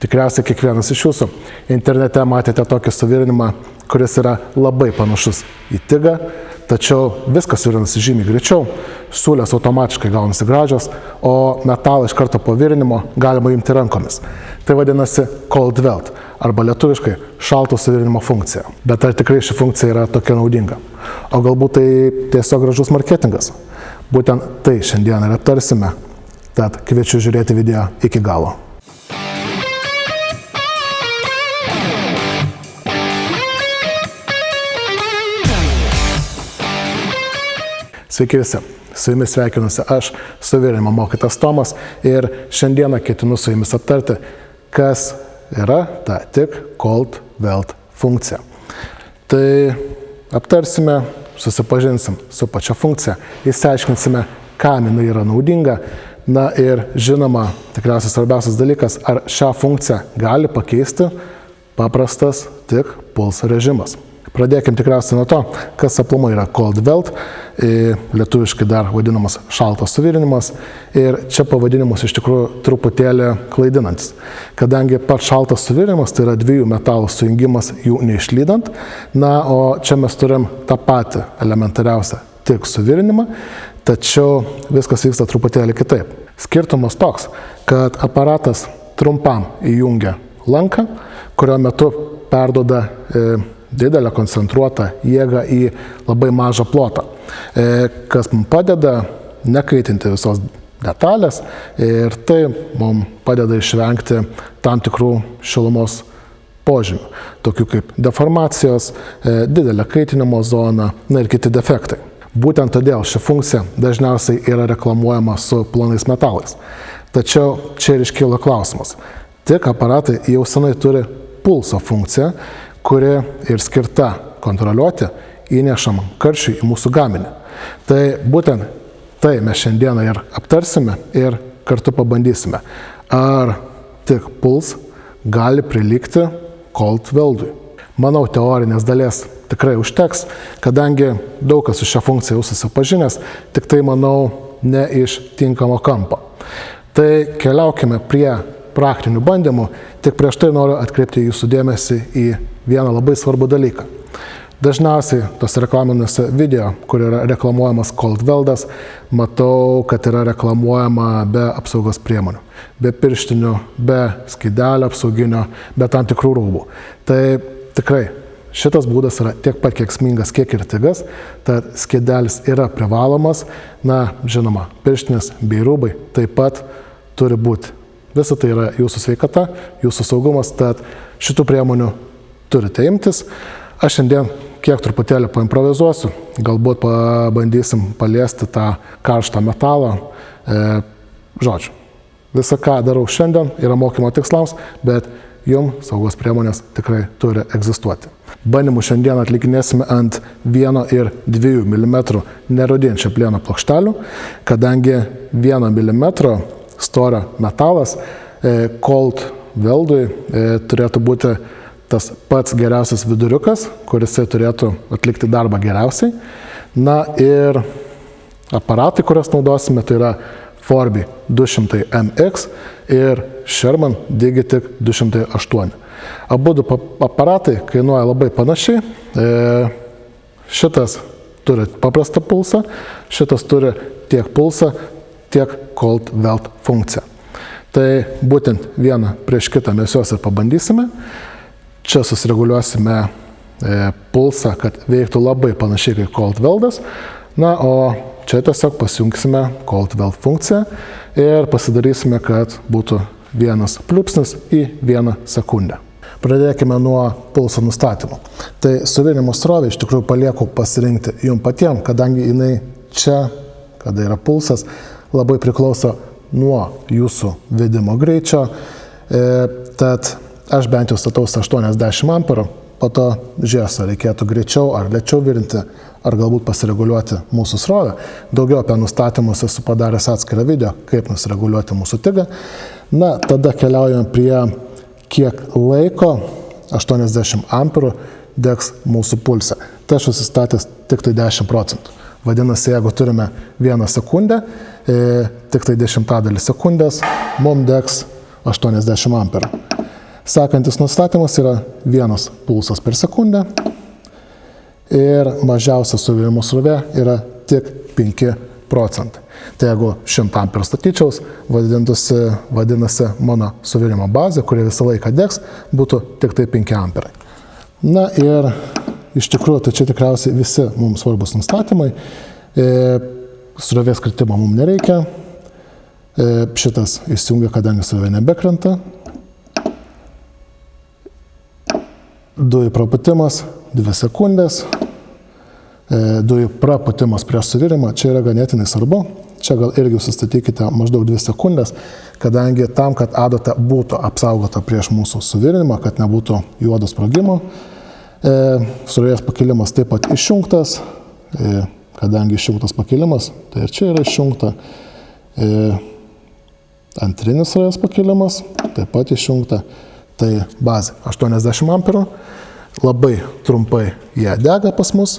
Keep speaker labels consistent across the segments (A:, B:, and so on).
A: Tikriausiai kiekvienas iš jūsų internete matėte tokį suvirinimą, kuris yra labai panašus į tigą, tačiau viskas virinasi žymiai greičiau, siūlės automatiškai gaunasi gražios, o metalą iš karto po virinimo galima imti rankomis. Tai vadinasi cold weld, arba lietuviškai šalto suvirinimo funkcija. Bet ar tikrai ši funkcija yra tokia naudinga? O galbūt tai tiesiog gražus marketingas? Būtent tai šiandien ir aptarsime, tad kviečiu žiūrėti video iki galo. Sveiki visi, su jumis sveikinusi aš, suvirinimo mokytojas Tomas, ir šiandieną ketinu su jumis aptarti, kas yra ta tik cold weld funkcija. Tai aptarsime, susipažinsim su pačia funkcija, išsiaiškinsime, kam jinai yra naudinga, na ir žinoma, tikriausiai svarbiausias dalykas, ar šią funkciją gali pakeisti paprastas tik pulso režimas. Pradėkim tikriausiai nuo to, kas aplamai yra cold weld, lietuviškai dar vadinamas šaltas suvirinimas, ir čia pavadinimas iš tikrųjų truputėlį klaidinantis, kadangi pats šaltas suvirinimas tai yra dviejų metalų sujungimas jų neišlydant, na, o čia mes turim tą patį elementariausią tik suvirinimą, tačiau viskas vyksta truputėlį kitaip. Skirtumas toks, kad aparatas trumpam įjungia lanką, kurio metu perduoda didelę koncentruotą jėgą į labai mažą plotą, kas mums padeda nekaitinti visos detalės, ir tai mums padeda išvengti tam tikrų šilumos požymių, tokių kaip deformacijos, didelė kaitinimo zona, na ir kiti defektai. Būtent todėl ši funkcija dažniausiai yra reklamuojama su plonais metalais. Tačiau čia ir iškyla klausimas. Tik aparatai jau senai turi pulso funkciją, kuri ir skirta kontroliuoti įnešamam karščiui į mūsų gaminį. Tai būtent tai mes šiandieną ir aptarsime ir kartu pabandysime, ar tik puls gali prilygti cold weldui. Manau, teorinės dalies tikrai užteks, kadangi daug kas su šią funkciją jau susipažinęs, tik tai, manau, ne iš tinkamo kampo. Tai keliaukime prie praktinių bandymų, tik prieš tai noriu atkreipti jūsų dėmesį į vieną labai svarbų dalyką. Dažniausiai tos reklaminėse video, kur yra reklamuojamas cold weldas, matau, kad yra reklamuojama be apsaugos priemonių, be pirštinių, be skydelio apsauginio, be tam tikrų rūbų. Tai tikrai šitas būdas yra tiek pat kenksmingas, kiek ir tigas, tad skydelis yra privalomas, na, žinoma, pirštinis bei rūbai taip pat turi būti. Visa tai yra jūsų sveikata, jūsų saugumas, tad šitų priemonių turite imtis. Aš šiandien kiek truputėlį paimprovizuosiu, galbūt pabandysim paliesti tą karštą metalą. Žodžiu, visa, ką darau šiandien, yra mokymo tikslams, bet jums saugos priemonės tikrai turi egzistuoti. Bandymų šiandien atlikinėsime ant 1 ir 2 mm nerūdijančio plieno plokštelių, kadangi 1 mm storio metalas cold weldui turėtų būti tas pats geriausias viduriukas, kuris turėtų atlikti darbą geriausiai. Na ir aparatai, kurias naudosime, tai yra Forbi 200MX ir Sherman Digitic 208. Abudu aparatai kainuoja labai panašiai. Šitas turi paprastą pulsą, šitas turi tiek pulsą, tiek cold weld funkciją. Tai būtent vieną prieš kitą mes juos ir pabandysime. Čia susireguliuosime pulsą, kad veiktų labai panašiai kaip cold weldas. Na, o čia tiesiog pasijungsime cold weld funkciją ir pasidarysime, kad būtų vienas pliūpsnis į 1 sekundę. Pradėkime nuo pulso nustatymo. Tai suvirinimo srovę iš tikrųjų palieku pasirinkti jums patiems, kadangi jinai čia, kada yra pulsas, labai priklauso nuo jūsų vedimo greičio, tad aš bent jau stataus 80 amperų, po to žiūrėsiu, reikėtų greičiau ar lėčiau virinti, ar galbūt pasireguliuoti mūsų srovę. Daugiau apie nustatymus esu padaręs atskirą video, kaip nusireguliuoti mūsų tigą. Na, tada keliaujame prie kiek laiko 80 amperų degs mūsų pulse. Tai aš susistatęs tik tai 10%. Vadinasi, jeigu turime 1 sekundę, tik tai 10 sekundės, mums degs 80 amperų. Sekantis nustatymas yra 1 pulsas per sekundę ir mažiausia suvirimo srovė yra tik 5%. Tai jeigu 100 amperų statyčiaus, vadinasi mano suvirimo bazė, kuri visą laiką degs, būtų tik tai 5 amperai. Na ir iš tikrųjų, tai čia tikriausiai visi mums svarbus nustatymai. Srovės kritimo mums nereikia. Šitas išsijungia, kadangi srovė nebekrenta. Dujų prapūtimas 2 sekundės. Dujų prapūtimas prieš suvirimą, čia yra ganėtinai svarbu. Čia gal irgi sustatykite maždaug 2 sekundės, kadangi tam, kad adata būtų apsaugota prieš mūsų suvirimą, kad nebūtų juodo sprogimo, srovės pakilimas taip pat išjungtas, kadangi išjungtas pakilimas, tai ir čia yra išjungta. Antrinis srovės pakilimas, taip pat išjungta, tai bazė 80 amperų, labai trumpai jie dega pas mus.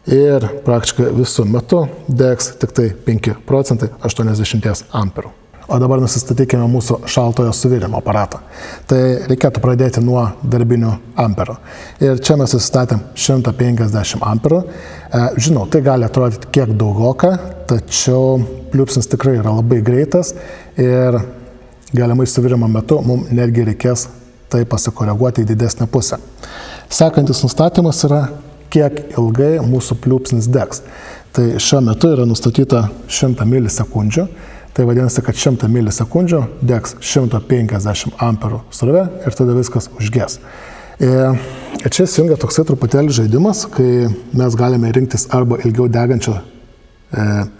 A: Ir praktiškai visų metu degs tik tai 5% 80 amperų. O dabar nusistatykime mūsų šaltojo suvirimo aparatą. Tai reikėtų pradėti nuo darbinių amperų. Ir čia mes susistatėm 150 amperų. Žinau, tai gali atrodyti kiek daugoka, tačiau pliūpsnis tikrai yra labai greitas ir galimai suvirimo metu mums netgi reikės tai pasikoreguoti į didesnę pusę. Sekantis nustatymas yra kiek ilgai mūsų pliūpsnis degs. Tai šiuo metu yra nustatyta 100 milisekundžių, tai vadinasi, kad 100 milisekundžių degs 150 amperų srovė ir tada viskas užges. Ir čia įsijungia toksai truputėlį žaidimas, kai mes galime rinktis arba ilgiau degančią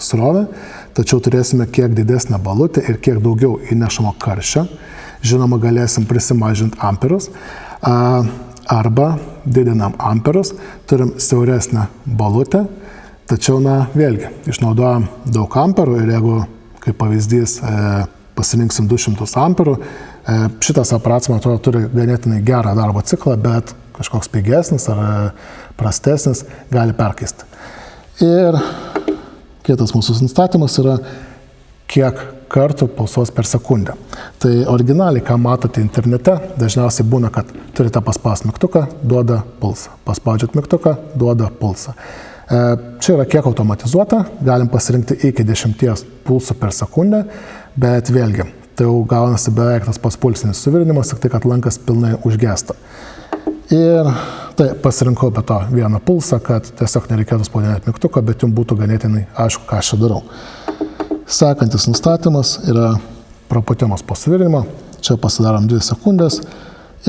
A: srovę, tačiau turėsime kiek didesnę balutę ir kiek daugiau įnešamo karščio. Žinoma, galėsim prisimažinti amperus. Arba didinam amperus, turim siauresnę balutę, tačiau, vėlgi, išnaudojam daug amperų ir jeigu, kaip pavyzdys, pasirinksim 200 amperų, šitas aparatas, man atrodo, turi ganėtinai gerą darbo ciklą, bet kažkoks pigesnis ar prastesnis gali perkaisti. Ir kitas mūsų nustatymas yra, kiek kartų pulsuos per sekundę. Tai originaliai, ką matote internete, dažniausiai būna, kad turite paspausti mygtuką, duoda pulsą. Paspaudžiat mygtuką, duoda pulsą. Čia yra kiek automatizuota, galim pasirinkti iki 10 pulsų per sekundę, bet vėlgi, tai jau gaunasi beveik tas pats pulsinis suvirinimas, tik tai, kad lankas pilnai užgesta. Ir tai pasirinkau be to vieną pulsą, kad tiesiog nereikėtų spaudinėti mygtuką, bet jums būtų ganėtinai aišku, ką aš čia darau. Sekantis nustatymas yra prapūtimas po suvirinimo. Čia pasidarom 2 sekundės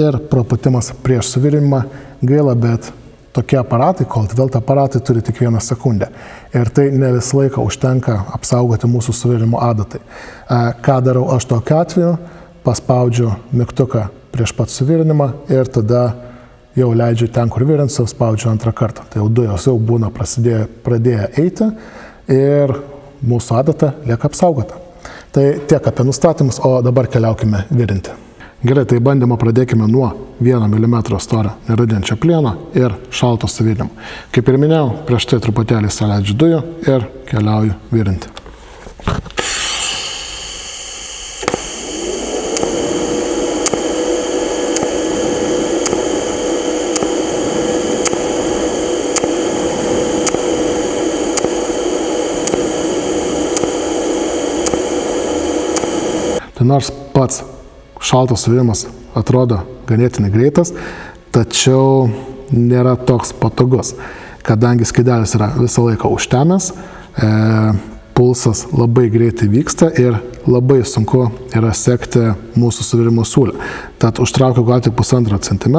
A: ir prapūtimas prieš suvirinimą. Gaila, bet tokie aparatai, Cold Welt aparatai, turi tik 1 sekundę. Ir tai ne visą laiką užtenka apsaugoti mūsų suvirinimo adatai. Ką darau aš tokiu atveju? Paspaudžiu mygtuką prieš pat suvirinimą ir tada jau leidžiu ten, kur virinsiu, spaudžiu antrą kartą. Tai jau dujos jau būna pradėję eiti ir mūsų adata lieka apsaugota. Tai tiek apie nustatymus, o dabar keliaukime virinti. Gerai, tai bandymą pradėkime nuo 1 mm storio nerūdijančio plieno ir šalto suvirinimo. Kaip ir minėjau, prieš tai truputėlį įsileidžiu dujų ir keliauju virinti. Tai nors pats šaltas suvirimas atrodo ganėtinai greitas, tačiau nėra toks patogus, kadangi skydelis yra visą laiką užtemęs, pulsas labai greitai vyksta ir labai sunku yra sekti mūsų suvirimo siūlę. Tad užtraukiu gal tik 1,5 cm.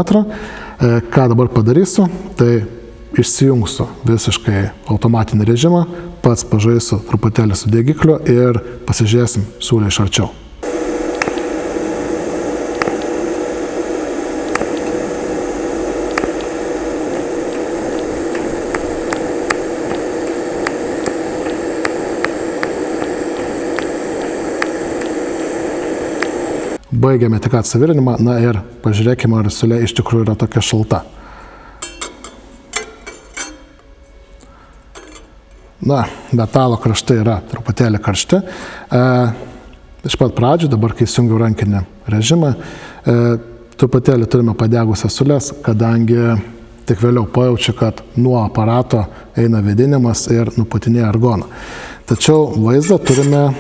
A: Ką dabar padarysiu, tai išsijungsiu visiškai automatinį režimą, pats pažaisiu truputėlį su degikliu ir pasižiūrėsim siūlę iš arčiau. Baigėme tik atsavirinimą, ir pažiūrėkime, ar siūlė iš tikrųjų yra tokia šalta. Metalo kraštai yra truputėlį karšti. Iš pat pradžių, dabar kai įsijungiau rankinį režimą, truputėlį turime padegusias siūles, kadangi tik vėliau pajaučiu, kad nuo aparato eina vėdinimas ir nuputinėja argoną. Tačiau vaizdą turime,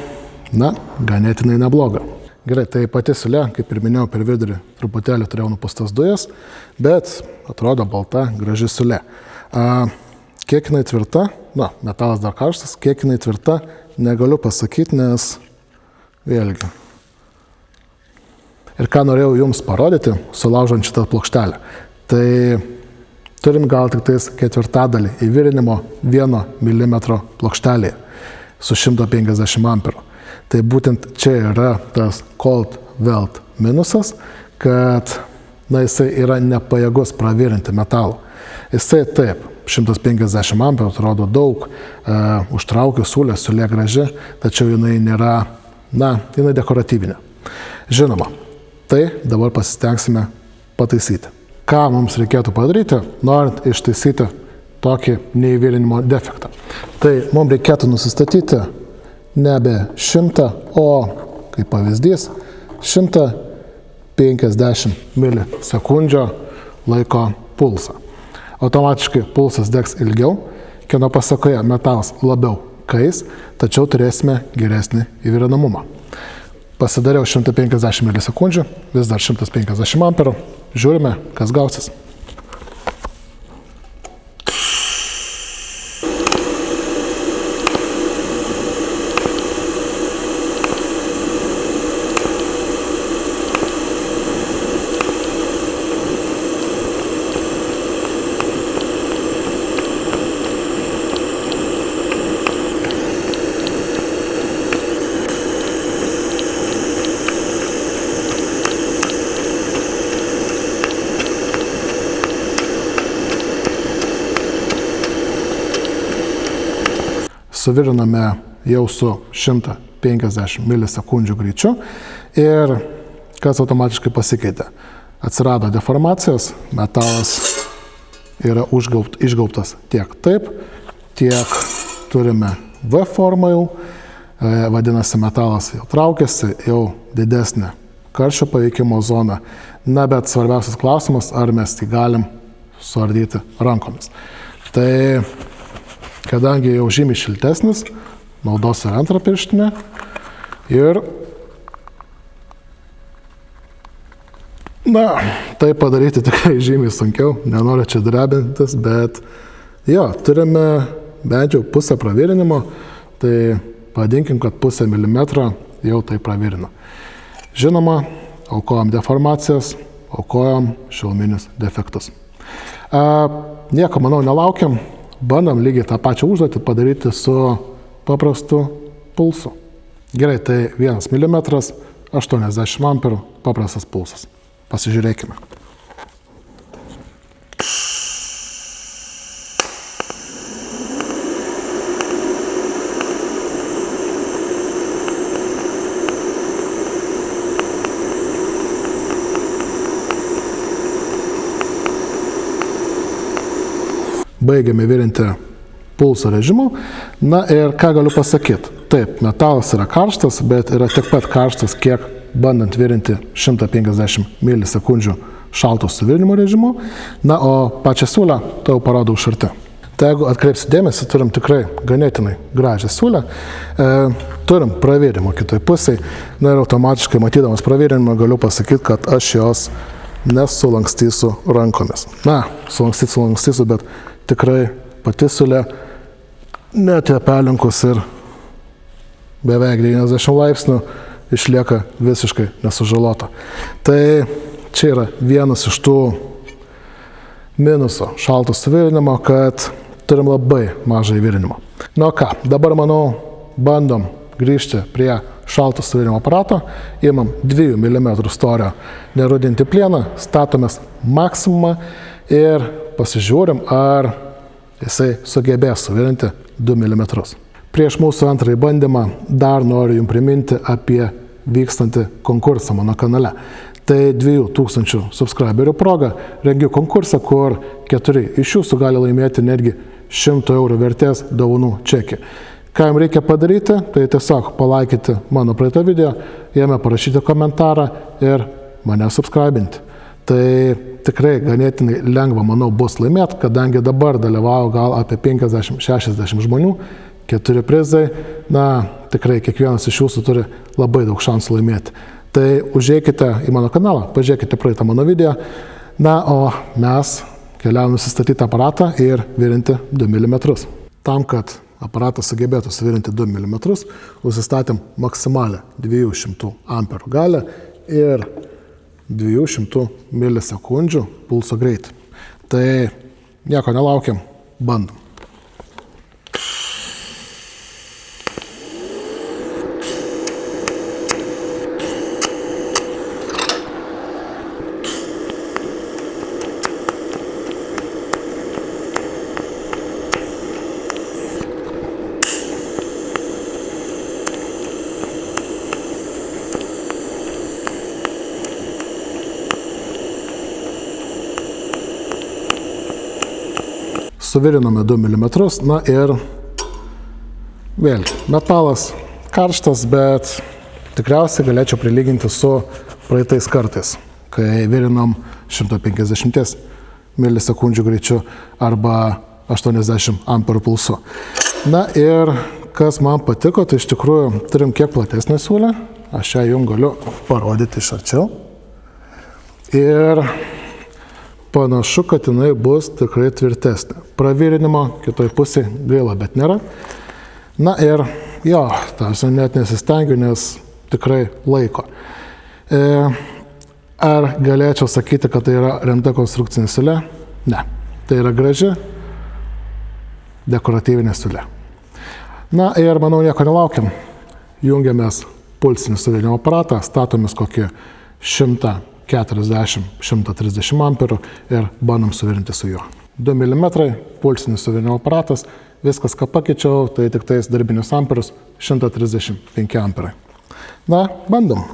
A: ganėtinai neblogą. Gerai, tai pati siūlė, kaip ir minėjau, per vidurį truputėlį turėjau nupūstas dujas, bet atrodo balta, graži siūlė. Kiek jinai tvirta, metalas dar karštas, kiek jinai tvirta, negaliu pasakyti, nes vėlgi. Ir ką norėjau jums parodyti, sulaužant šitą plokštelę, tai turim gal tik tais ketvirtadalį įvirinimo 1 mm plokštelėje su 150 amperų. Tai būtent čia yra tas cold weld minusas, kad jisai yra nepajėgus pravirinti metalą. Jisai taip, 150 amperų atrodo daug, užtraukiu siūlę, siūlė graži, tačiau jinai nėra, jinai dekoratyvinė. Žinoma, tai dabar pasistengsime pataisyti. Ką mums reikėtų padaryti, norint ištaisyti tokį neįvirinimo defektą? Tai mums reikėtų nusistatyti nebe 100, o, kaip pavyzdys, 150 milisekundžių laiko pulsą. Automatiškai pulsas degs ilgiau, kieno pasakoje metalas labiau kais, tačiau turėsime geresnį įvirinamumą. Pasidariau 150 milisekundžių, vis dar 150 amperų. Žiūrime, kas gausis. Suviriname jau su 150 milisekundžių greičiu ir kas automatiškai pasikeitė. Atsirado deformacijos, metalas yra išgaubtas tiek taip, tiek turime V formą jau, vadinasi metalas jau traukiasi, jau didesnė karščio paveikimo zona. Bet svarbiausias klausimas, ar mes tai galim suardyti rankomis. Tai kadangi jau žymiai šiltesnis, naudosiu ir antrą pirštinę ir tai padaryti tikrai žymiai sunkiau, nenoriu čia drebintis, bet turime bent jau pusę pravirinimo, tai vadinkim, kad pusę milimetro jau tai pravirino. Žinoma, aukojam deformacijas, aukojam šiluminius defektus. Nieko, manau, nelaukiam. Bandom lygiai tą pačią užduotį padaryti su paprastu pulsu. Gerai, tai 1 mm, 80 amperų, paprastas pulsas. Pasižiūrėkime. Baigiame virinti pulso režimu. Ir ką galiu pasakyti? Taip, metalas yra karštas, bet yra tiek pat karštas, kiek bandant virinti 150 milisekundžių šalto suvirinimo režimu. O pačią siūlę tai jau parodau šarti. Tai jeigu atkreipsi dėmesį, turim tikrai ganėtinai gražią siūlę. Turim pravirinimo kitoj pusėje. Ir automatiškai matydamas pravirinimą galiu pasakyti, kad aš jos nesulankstysiu rankomis. Sulankstysiu, bet tikrai pati siūlė net pelenkus ir beveik 90 laipsnių išlieka visiškai nesužalota. Tai čia yra vienas iš tų minusų šalto suvirinimo, kad turim labai mažą įvirinimą. Dabar, manau, bandom grįžti prie šalto suvirinimo aparato, imam 2 mm storio nerudinti plieną, statomės maksimumą ir pasižiūrim, ar jisai sugebės suvirinti 2 mm. Prieš mūsų antrąjį bandymą dar noriu jums priminti apie vykstantį konkursą mano kanale. Tai 2000 subscriberių proga rengiu konkursą, kur 4 iš jūsų gali laimėti netgi 100 eurų vertės dovanų čekį. Ką jums reikia padaryti, tai tiesiog palaikyti mano praeitą video, jame parašyti komentarą ir mane subscribinti. Tai tikrai ganėtinai lengva, manau, bus laimėti, kadangi dabar dalyvauja gal apie 50-60 žmonių, 4 prizai, tikrai kiekvienas iš jūsų turi labai daug šansų laimėti. Tai užeikite į mano kanalą, pažiūrėkite praeitą mano video, o mes keliaujame nusistatyti aparatą ir virinti 2 mm. Tam, kad aparatas sugebėtų suvirinti 2 mm, užsistatėm maksimalę 200 amperų galią ir 200 milisekundžių pulso greitį. Tai nieko nelaukiam, bandom. Suvirinome 2 mm, ir vėlgi, metalas karštas, bet tikriausiai galėčiau prilyginti su praeitais kartais, kai virinom 150 milisekundžių greičiu arba 80 amperų pulsu. Ir kas man patiko, tai iš tikrųjų turim kiek platesnę siūlę, aš ją jums galiu parodyti iš arčiau. Ir panašu, kad jinai bus tikrai tvirtesnė. Pravirinimo kitoj pusėje gaila, bet nėra. Ir jo, tarsi net nesistengiu, nes tikrai laiko. Ar galėčiau sakyti, kad tai yra rimta konstrukcinė siūlė? Ne. Tai yra graži dekoratyvinė siūlė. Ir manau, nieko nelaukiam. Jungiamės pulsinį suvirinimo aparatą, statomės kokį 140-130 amperų ir bandom suvirinti su juo. 2 mm, pulsinis suvirinimo aparatas, viskas, ką pakeičiau, tai tik tais darbinius amperus 135 amperai. Bandom.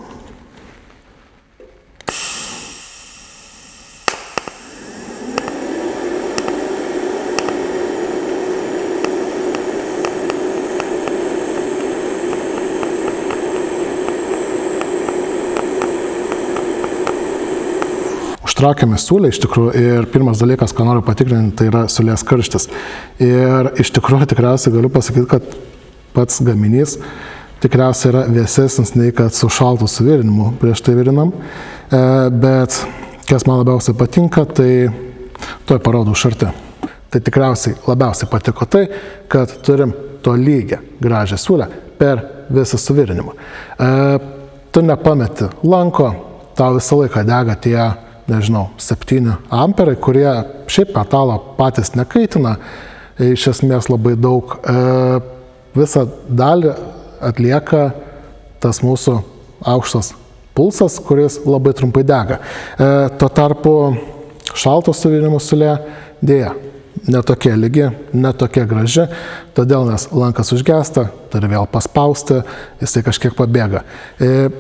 A: Užtraukėme siūlę iš tikrųjų ir pirmas dalykas, ką noriu patikrinti, tai yra siūlės karštis. Ir iš tikrųjų tikriausiai galiu pasakyti, kad pats gaminys tikriausiai yra vėsesnis nei kad su šaltu suvirinimu prieš tai virinam. Bet kas man labiausiai patinka, tai toj parodau iš arti. Tai tikriausiai labiausiai patiko tai, kad turim tolygę gražią siūlę per visą suvirinimą. Tu nepameti lanko, tau visą laiką dega tie 7 amperai, kurie šiaip metalo patys nekaitina, iš esmės labai daug. Visą dalį atlieka tas mūsų aukštas pulsas, kuris labai trumpai dega. Tuo tarpu šalto suvirinimo siūlė dėja netokia lygi, netokia graži, todėl nes lankas užgesta, turi vėl paspausti, jisai kažkiek pabėga.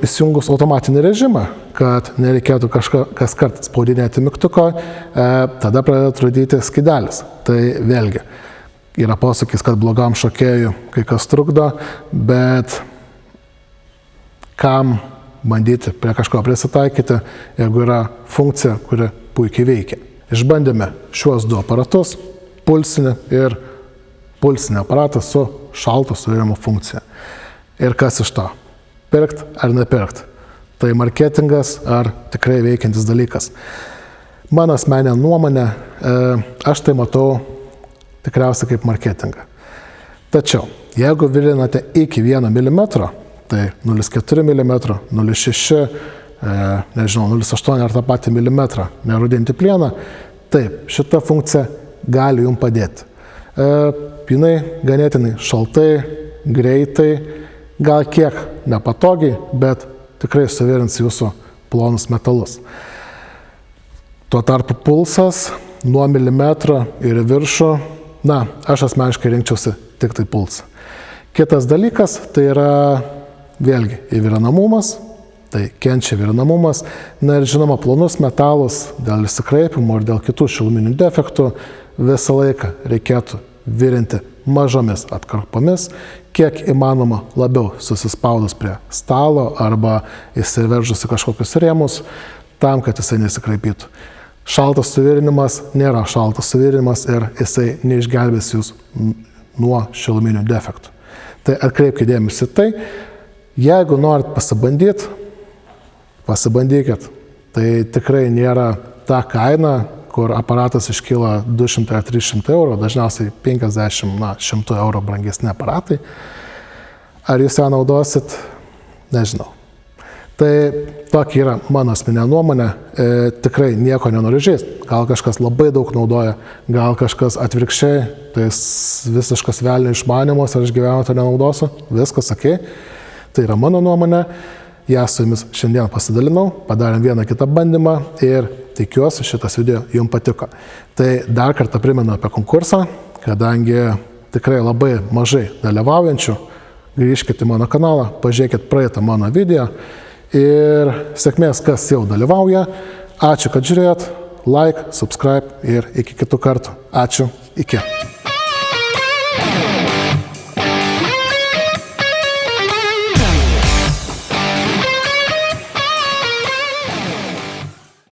A: Įsijungus automatinį režimą, kad nereikėtų kas kart spaudinėti mygtuko, tada pradeda trukdyti skydelis. Tai vėlgi, yra posakis, kad blogam šokėjui kai kas trukdo, bet kam bandyti prie kažko prisitaikyti, jeigu yra funkcija, kuri puikiai veikia. Išbandėme šiuos 2 aparatus, pulsinį ir pulsinį aparatą su šalto suvirinimo funkcija. Ir kas iš to? Pirkt ar nepirkt? Tai marketingas ar tikrai veikiantis dalykas? Mano asmeninė nuomonė, aš tai matau tikriausiai kaip marketingą. Tačiau, jeigu virinate iki 1 mm, tai 0,4 mm, 0,6 0,8 ar tą patį milimetrą nerudinti plieną, taip, šita funkcija gali jums padėti. Jinai ganėtinai šaltai, greitai, gal kiek nepatogiai, bet tikrai suvirins jūsų plonus metalus. Tuo tarpu pulsas nuo milimetro ir viršų, aš asmeniškai rinkčiausi tik tai pulsą. Kitas dalykas, tai yra vėlgi įvirinamumas, tai kenčia virinamumas. Ir žinoma, plonus metalus dėl išsikraipimų ir dėl kitų šiluminių defektų visą laiką reikėtų virinti mažomis atkarpomis, kiek įmanoma labiau susispaudus prie stalo arba įsiveržus į kažkokius rėmus, tam, kad jisai nesikraipytų. Šaltas suvirinimas nėra šaltas suvirinimas ir jisai neišgelbės jūs nuo šiluminių defektų. Tai atkreipkite dėmesį tai, jeigu norit pasibandyti, pasibandykit. Tai tikrai nėra ta kaina, kur aparatas iškyla 200 ar 300 eurų, dažniausiai 50-100 eurų brangesni aparatai. Ar jūs ją naudosit? Nežinau. Tai tokia yra mano asmeninė nuomonė, tikrai nieko nenoriu žaisti. Gal kažkas labai daug naudoja, gal kažkas atvirkščiai, tai visiškas velnio išmanimas, ar aš gyvenau to nenaudosiu, viskas okei. Tai yra mano nuomonė, ją su jumis šiandien pasidalinau, padarėm vieną kitą bandymą ir tikiuosi šitas video jums patiko. Tai dar kartą primenu apie konkursą, kadangi tikrai labai mažai dalyvaujančių, grįžkite į mano kanalą, pažiūrėkit praeitą mano video ir sėkmės, kas jau dalyvauja. Ačiū, kad žiūrėjot, like, subscribe ir iki kitų kartų. Ačiū, iki.